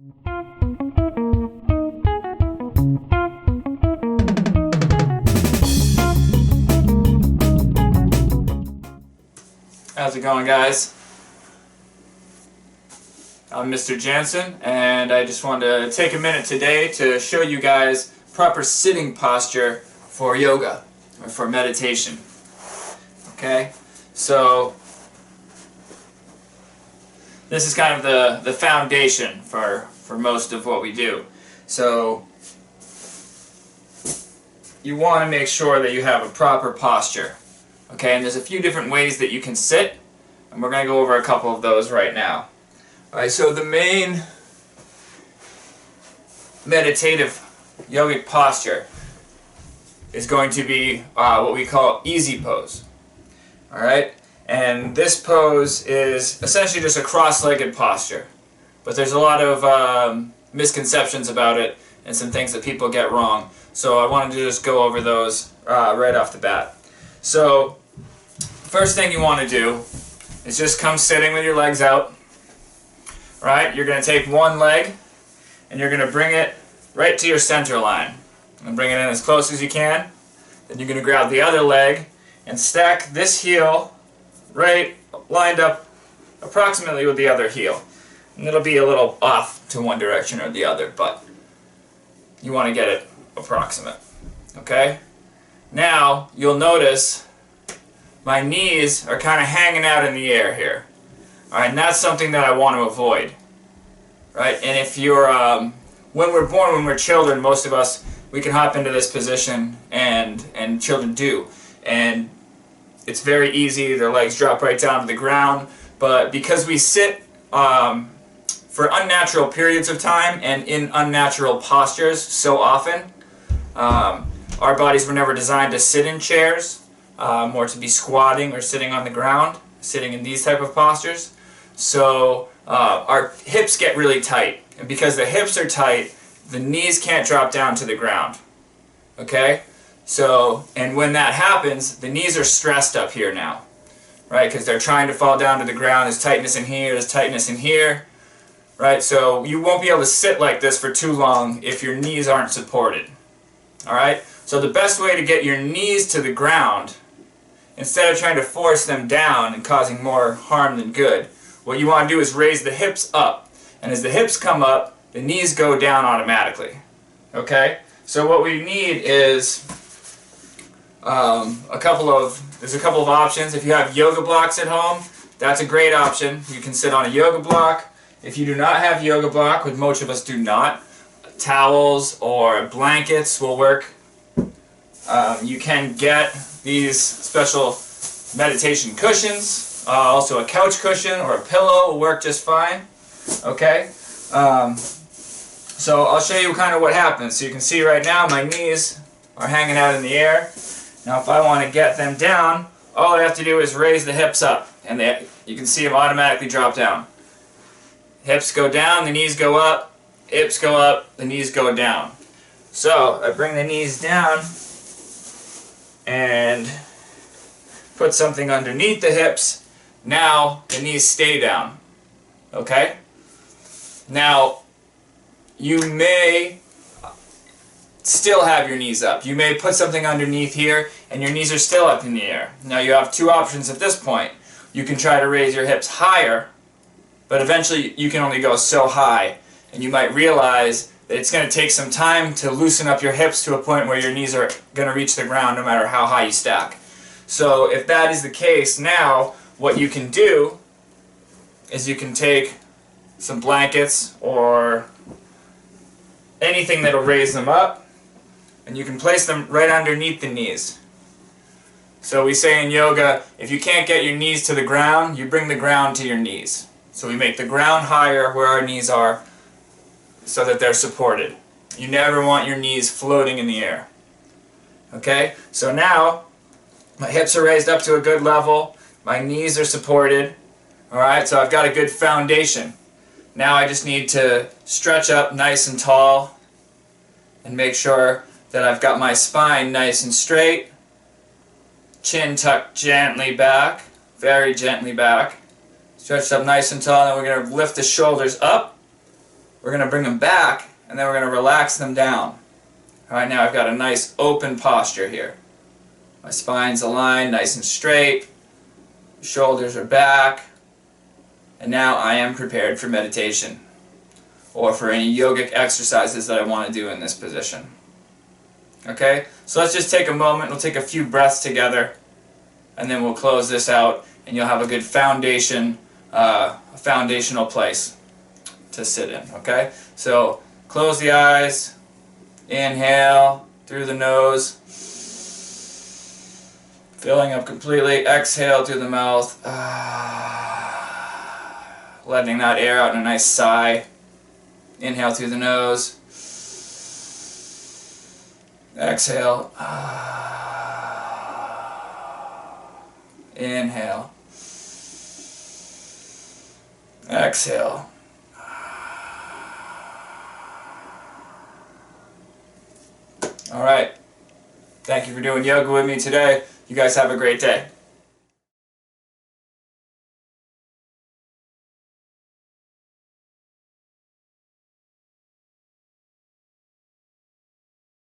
How's it going, guys? I'm Mr. Jansen, and I just wanted to take a minute today to show you guys proper sitting posture for yoga or for meditation. Okay, so this is kind of the foundation for most of what we do. So you want to make sure that you have a proper posture. Okay, and there's a few different ways that you can sit, and we're going to go over a couple of those right now. Alright, so the main meditative yogic posture is going to be what we call easy pose. Alright, and this pose is essentially just a cross-legged posture, but there's a lot of misconceptions about it and some things that people get wrong, so I wanted to just go over those right off the bat. So first thing you want to do is just come sitting with your legs out. Right? You're going to take one leg and you're going to bring it right to your center line. And bring it in as close as you can. Then you're going to grab the other leg and stack this heel right lined up approximately with the other heel. And it'll be a little off to one direction or the other, but you want to get it approximate. Okay? Now, you'll notice my knees are kind of hanging out in the air here. Alright, and that's something that I want to avoid. Right? And if you're, when we're born, when we're children, most of us, we can hop into this position, and children do. And it's very easy, their legs drop right down to the ground, but because we sit for unnatural periods of time and in unnatural postures so often, our bodies were never designed to sit in chairs, or to be squatting or sitting on the ground, sitting in these type of postures. So our hips get really tight, and because the hips are tight, the knees can't drop down to the ground. Okay? So, and when that happens, the knees are stressed up here now, right? Because they're trying to fall down to the ground. There's tightness in here, there's tightness in here, right? So you won't be able to sit like this for too long if your knees aren't supported. Alright? So the best way to get your knees to the ground, instead of trying to force them down and causing more harm than good, what you want to do is raise the hips up. And as the hips come up, the knees go down automatically. Okay? So what we need is there's a couple of options. If you have yoga blocks at home, that's a great option. You can sit on a yoga block. If you do not have yoga block, which most of us do not, towels or blankets will work. You can get these special meditation cushions. Also a couch cushion or a pillow will work just fine. Okay? So I'll show you kind of what happens. So you can see right now my knees are hanging out in the air. Now if I want to get them down, all I have to do is raise the hips up, and you can see them automatically drop down. Hips go down, the knees go up, hips go up, the knees go down. So I bring the knees down and put something underneath the hips. Now the knees stay down. Okay? Now you may still have your knees up. You may put something underneath here and your knees are still up in the air. Now you have two options at this point. You can try to raise your hips higher, but eventually you can only go so high, and you might realize that it's going to take some time to loosen up your hips to a point where your knees are going to reach the ground no matter how high you stack. So if that is the case, now what you can do is you can take some blankets or anything that'll raise them up, and you can place them right underneath the knees. So we say in yoga, if you can't get your knees to the ground, you bring the ground to your knees. So we make the ground higher where our knees are so that they're supported. You never want your knees floating in the air. Okay? So now my hips are raised up to a good level. My knees are supported. Alright, so I've got a good foundation. Now I just need to stretch up nice and tall and make sure that I've got my spine nice and straight. Chin tucked gently back, very gently back. Stretched up nice and tall, and then we're going to lift the shoulders up We're going to bring them back, and then we're going to relax them down. Alright, now I've got a nice open posture here. My spine's aligned, nice and straight. Shoulders are back. And now I am prepared for meditation, or for any yogic exercises that I want to do in this position. Okay, so let's just take a moment, we'll take a few breaths together, and then we'll close this out, and you'll have a good foundation, a foundational place to sit in. Okay, so close the eyes, inhale through the nose, filling up completely, exhale through the mouth, letting that air out in a nice sigh. Inhale through the nose, exhale, inhale, exhale. Alright, thank you for doing yoga with me today. You guys have a great day.